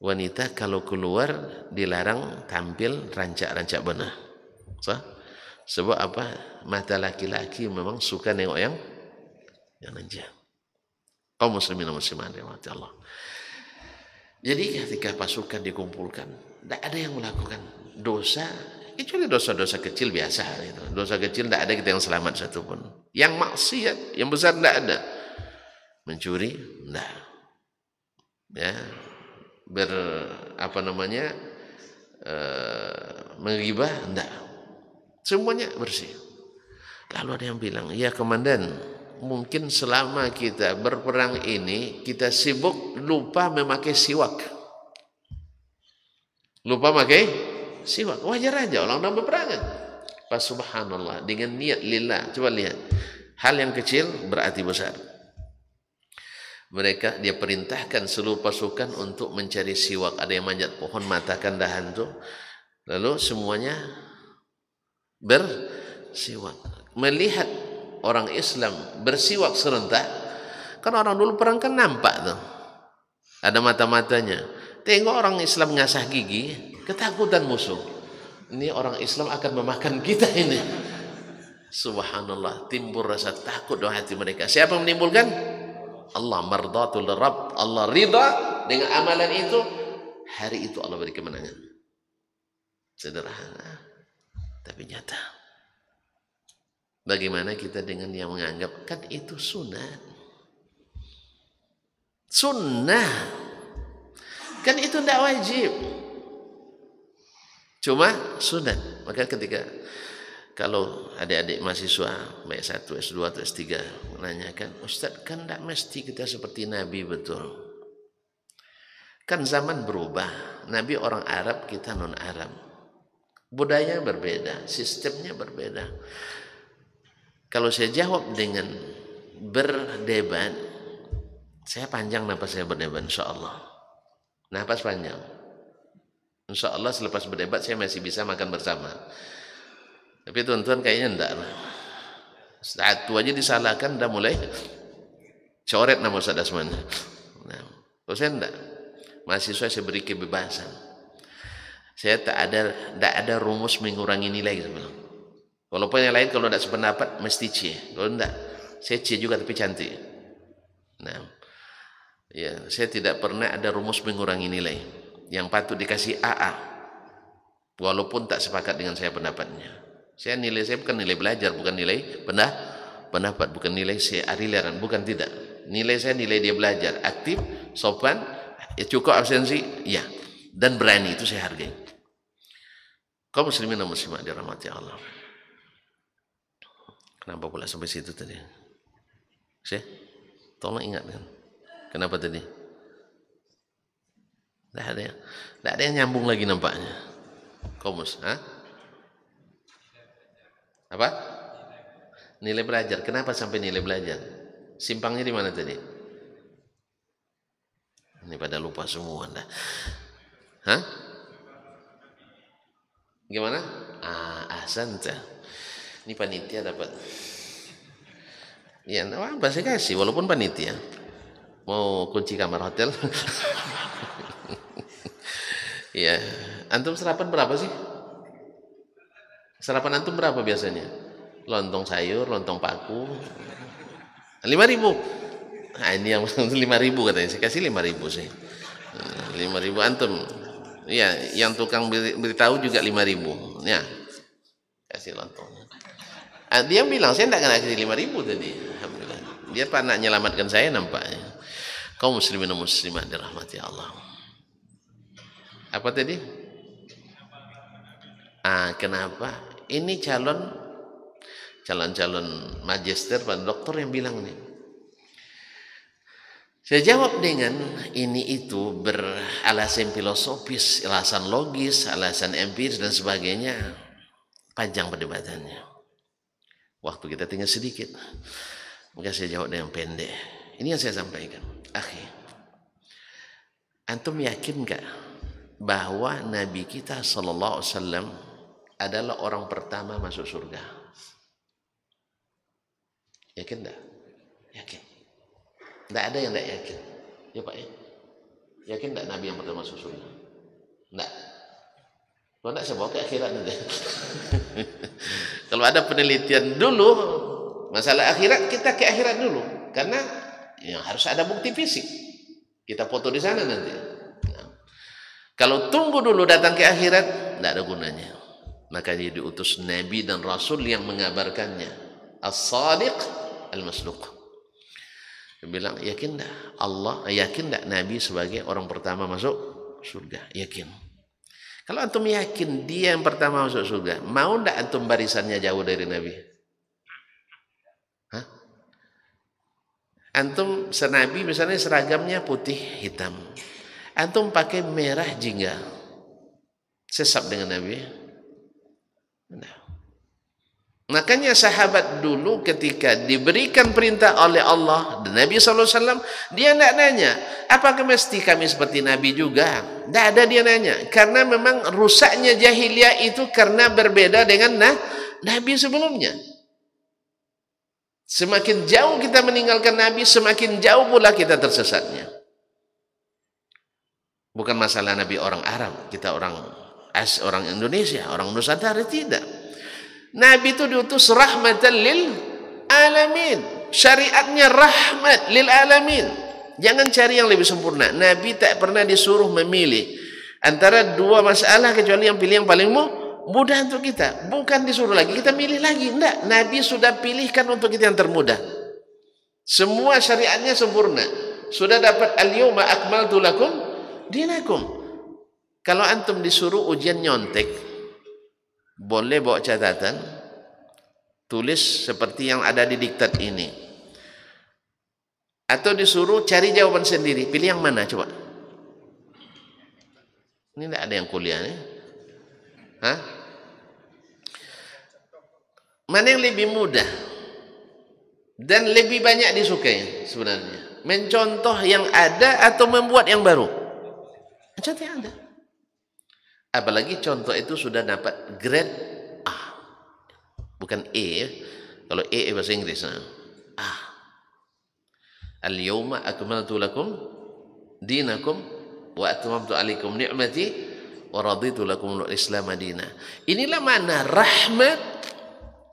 wanita kalau keluar dilarang tampil rancak-rancak benar. Sebab apa? Mata laki-laki memang suka nengok yang najis. Kaum muslimin dan muslimat rahmati Allah. Jadi ketika pasukan dikumpulkan, tidak ada yang melakukan dosa, kecuali dosa-dosa kecil biasa. Gitu. Dosa kecil tidak ada kita yang selamat satupun. Yang maksiat, yang besar tidak ada. Mencuri, tidak. Ya, menggibah, tidak. Semuanya bersih. Lalu ada yang bilang, ya komandan, mungkin selama kita berperang ini kita sibuk lupa memakai siwak. Lupa memakai siwak. Wajar aja orang dalam peperangan. Pas subhanallah dengan niat lillah. Coba lihat. Hal yang kecil berarti besar. Mereka dia perintahkan seluruh pasukan untuk mencari siwak. Ada yang manjat pohon matakan dahan itu. Lalu semuanya bersiwak. Melihat orang Islam bersiwak serentak, kan orang dulu perang kan nampak tuh, ada mata-matanya. Tengok orang Islam ngasah gigi, ketakutan musuh. Ini orang Islam akan memakan kita ini. Subhanallah, timbul rasa takut dalam hati mereka. Siapa yang menimbulkan? Allah, mardatul Rabb. Allah ridha dengan amalan itu. Hari itu Allah beri kemenangan. Sederhana tapi nyata. Bagaimana kita dengan yang menganggap kan itu sunat? Sunnah kan itu tidak wajib, cuma sunat. Maka ketika kalau adik-adik mahasiswa baik S1, S2 atau S3 menanyakan, Ustaz kan tidak mesti kita seperti Nabi, betul? Kan zaman berubah, Nabi orang Arab, kita non Arab. Budaya berbeda, sistemnya berbeda. Kalau saya jawab dengan berdebat, saya panjang napas saya berdebat, insya Allah. Napas panjang. Insya Allah selepas berdebat saya masih bisa makan bersama. Tapi tuan-tuan kayaknya enggak. Satu aja disalahkan, udah mulai coret nama Ustaz Dasman. Nah, kalau saya enggak, mahasiswa saya beri kebebasan. Saya tak ada rumus mengurangi nilai sebenarnya. Walaupun yang lain kalau tidak sependapat mesti C. Kalau tidak, saya C juga tapi cantik. Nah, ya, saya tidak pernah ada rumus mengurangi nilai. Yang patut dikasih AA. Walaupun tak sepakat dengan saya pendapatnya. Nilai saya bukan nilai belajar, bukan nilai pendapat, bukan nilai saya arileran, bukan, tidak. Nilai saya nilai dia belajar, aktif, sopan, ya cukup absensi, ya. Dan berani, itu saya hargai. Kaum muslimin dan muslimat dirahmati Allah. Kenapa pula sampai situ tadi? Tolong ingatkan. Kenapa tadi? Tidak ada yang nyambung lagi nampaknya. Komus, apa? Nilai belajar. Kenapa sampai nilai belajar? Simpangnya di mana tadi? Ini pada lupa semua anda. Gimana? Ahsanta. Ini panitia dapat. Ya, apa saya kasih walaupun panitia. Mau kunci kamar hotel. Ya, antum sarapan berapa sih? Sarapan antum berapa biasanya? Lontong sayur, lontong paku. 5.000. Nah, ini yang 5.000 katanya. Saya kasih 5.000 sih. 5.000 antum. Ya, yang tukang beritahu juga 5.000. Ya, kasih lontongnya. Dia bilang saya tidak kena kasih 5.000 tadi. Alhamdulillah. Dia nak menyelamatkan saya nampaknya. Kaum muslimin dan muslimat dirahmati Allah. Apa tadi? Kenapa? Ini calon magister pada doktor yang bilang nih. Saya jawab dengan ini itu beralasan filosofis, alasan logis, alasan empiris dan sebagainya. Panjang perdebatannya. Waktu kita tinggal sedikit. Maka saya jawab dengan pendek. Ini yang saya sampaikan. Antum yakin gak bahwa Nabi kita sallallahu alaihi wasallam adalah orang pertama masuk surga? Yakin enggak? Yakin. Enggak ada yang enggak yakin. Ya Pak ya. Yakin enggak Nabi yang pertama masuk surga? Enggak. Kalau enggak saya bawa ke akhirat nanti. Kalau ada penelitian dulu masalah akhirat, kita ke akhirat dulu, karena ya, harus ada bukti fisik. Kita foto di sana nanti. Nah, kalau tunggu dulu datang ke akhirat, tidak ada gunanya. Makanya diutus Nabi dan Rasul yang mengabarkannya. As-Sadiq Al-Masduq. Dia bilang, yakin tak Allah, yakin tak Nabi sebagai orang pertama masuk surga? Yakin. Kalau antum yakin dia yang pertama masuk surga, mau tak antum barisannya jauh dari Nabi? Hah? Antum senabi misalnya seragamnya putih hitam, antum pakai merah jingga, sesap dengan Nabi? Nah. Makanya sahabat dulu ketika diberikan perintah oleh Allah dan Nabi SAW, dia tidak nanya, apakah mesti kami seperti Nabi juga? Tidak ada dia nanya. Karena memang rusaknya jahiliyah itu karena berbeda dengan Nabi sebelumnya. Semakin jauh kita meninggalkan Nabi, semakin jauh pula kita tersesatnya. Bukan masalah Nabi orang Arab, kita orang Indonesia, orang Nusantara, tidak. Nabi itu diutus rahmatan lil alamin. Syariatnya rahmat lil alamin. Jangan cari yang lebih sempurna. Nabi tak pernah disuruh memilih antara dua masalah kecuali yang pilih yang paling mudah untuk kita. Bukan disuruh lagi, kita milih lagi. Tidak. Nabi sudah pilihkan untuk kita yang termudah. Semua syariatnya sempurna. Sudah dapat al-yawma akmaltu lakum dinakum. Kalau antum disuruh ujian nyontek, boleh bawa catatan, tulis seperti yang ada di diktat ini, atau disuruh cari jawaban sendiri, pilih yang mana coba? Ini tidak ada yang kuliah nih. Hah? Mana yang lebih mudah dan lebih banyak disukai sebenarnya? Mencontoh yang ada atau membuat yang baru? Contoh yang ada. Apalagi contoh itu sudah dapat grade A, bukan E ya. Kalau E bahasa Inggris, A. Al-yawma akmaltu lakum dinakum wa atmamtu alaikum ni'mati wa raditu lakum al-islam madina. Inilah mana rahmat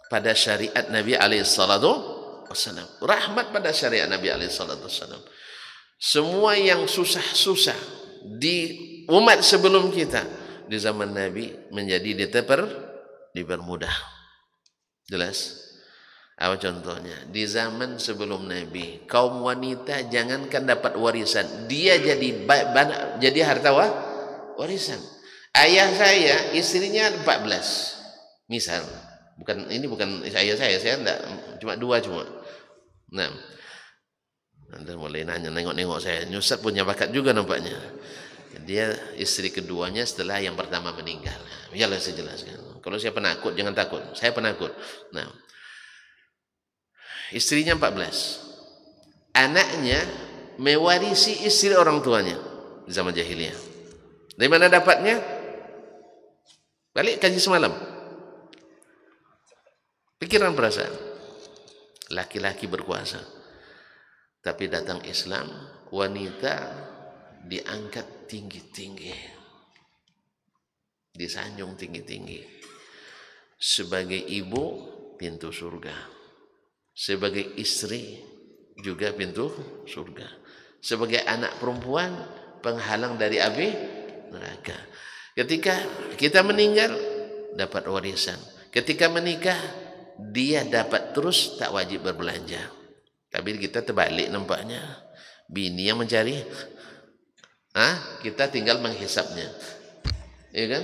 pada syariat Nabi alaihi salatu wassalam. Rahmat pada syariat Nabi alaihi salatu wassalam. Semua yang susah-susah di umat sebelum kita, di zaman Nabi menjadi dipermudah. Jelas? Apa contohnya? Di zaman sebelum Nabi, kaum wanita jangankan dapat warisan, dia jadi harta warisan. Ayah saya istrinya 14. Misal, bukan ayah saya enggak, cuma 2 cuma. Nah, Anda mulai nengok saya. Ustaz punya bakat juga nampaknya. Dia istri keduanya setelah yang pertama meninggal. Biarlah saya jelaskan. Kalau saya penakut, jangan takut. Saya penakut. Nah, istrinya 14. Anaknya mewarisi istri orang tuanya di zaman jahiliyah. Dari mana dapatnya? Balik kaji semalam. Pikiran perasaan. Laki-laki berkuasa. Tapi datang Islam, wanita diangkat tinggi-tinggi, disanjung tinggi-tinggi. Sebagai ibu, pintu surga. Sebagai istri, juga pintu surga. Sebagai anak perempuan, penghalang dari api neraka. Ketika kita meninggal, dapat warisan. Ketika menikah, dia dapat terus, tak wajib berbelanja. Tapi kita terbalik nampaknya. Bini yang mencari, kita tinggal menghisapnya. Iya kan?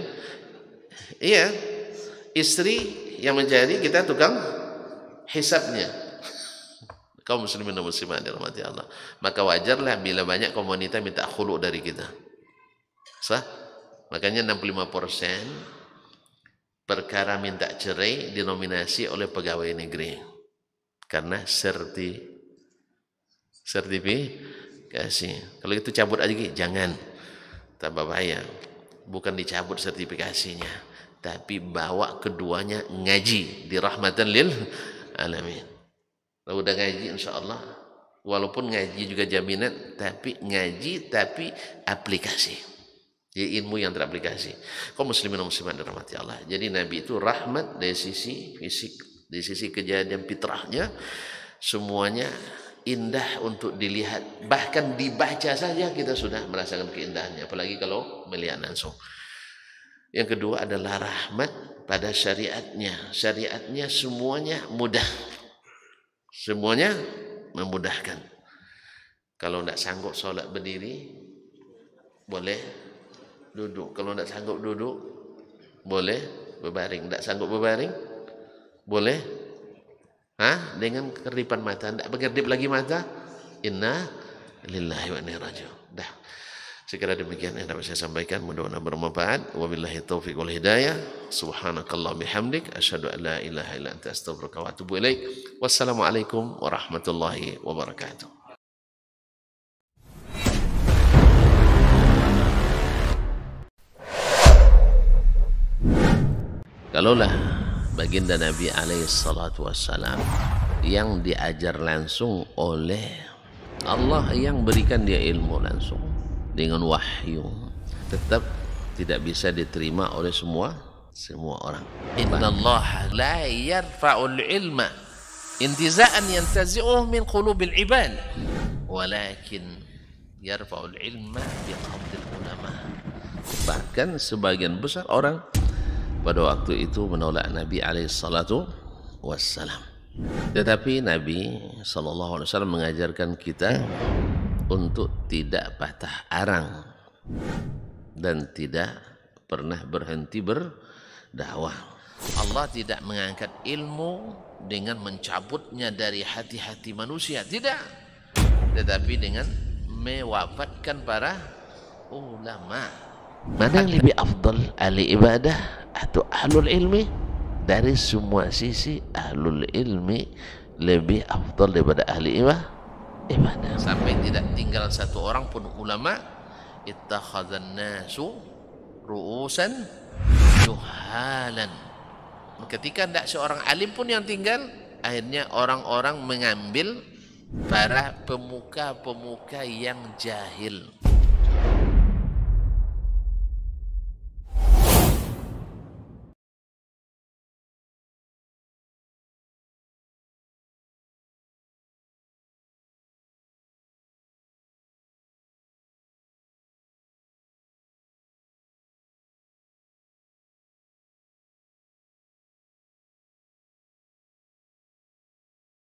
Iya. Istri yang mencari, kita tukang hisapnya. Kaum muslimin dan muslimat dirahmati Allah. Maka wajarlah bila banyak kaum wanita minta khulu dari kita. Sah? Makanya 65% perkara minta cerai dinominasi oleh pegawai negeri. Karena sertifikasi. Kalau itu cabut aja, jangan. Tambah bahaya. Bukan dicabut sertifikasinya, tapi bawa keduanya ngaji di rahmatan lil alamin. Kalau udah ngaji, insya Allah Walaupun ngaji juga jaminan, tapi ngaji tapi aplikasi. Jadi ilmu yang teraplikasi. Kaum muslimin dan muslimat dirahmati Allah. Jadi Nabi itu rahmat dari sisi fisik, dari sisi kejadian fitrahnya, semuanya indah untuk dilihat. Bahkan dibaca saja kita sudah merasakan keindahannya, apalagi kalau melihat langsung. Yang kedua adalah rahmat pada syariatnya. Syariatnya semuanya mudah. Semuanya memudahkan. Kalau tidak sanggup sholat berdiri, boleh duduk. Kalau tidak sanggup duduk, boleh berbaring. Tidak sanggup berbaring, boleh dengan kedipan mata. Tidak berkedip lagi mata, inna lillahi wa inna ilaihi raji'un. Dah. Sekira demikian yang dapat saya sampaikan, mudah-mudahan bermanfaat. Wabillahi taufiq wal hidayah. Subhanakallah bihamdik, asyhadu an la ilaha illa anta astaghfiruka wa atubu ilaik. Wassalamualaikum warahmatullahi wabarakatuh. Kalaulah baginda Nabi alaihi salatu wassalam yang diajar langsung oleh Allah, yang berikan dia ilmu langsung dengan wahyu, tetap tidak bisa diterima oleh semua orang. Innallaha la yarfa'ul ilma intiza'an yantazi'uhu min qulubil ibad, walakin yarfa'ul ilma biqabdil ulama. Bahkan sebagian besar orang pada waktu itu menolak Nabi alaihi salatu wassalam. Tetapi Nabi sallallahu alaihi wasallam mengajarkan kita untuk tidak patah arang dan tidak pernah berhenti berdakwah. Allah tidak mengangkat ilmu dengan mencabutnya dari hati-hati manusia, tidak. Tetapi dengan mewafatkan para ulama. Mana yang lebih afdal, ahli ibadah atau ahlul ilmi? Dari semua sisi ahlul ilmi lebih afdal daripada ahli ibadah. Sampai tidak tinggal satu orang pun ulama. Ittakhadzan nasu ru'usan juhalan. Ketika tidak seorang alim pun yang tinggal, akhirnya orang-orang mengambil para pemuka-pemuka yang jahil.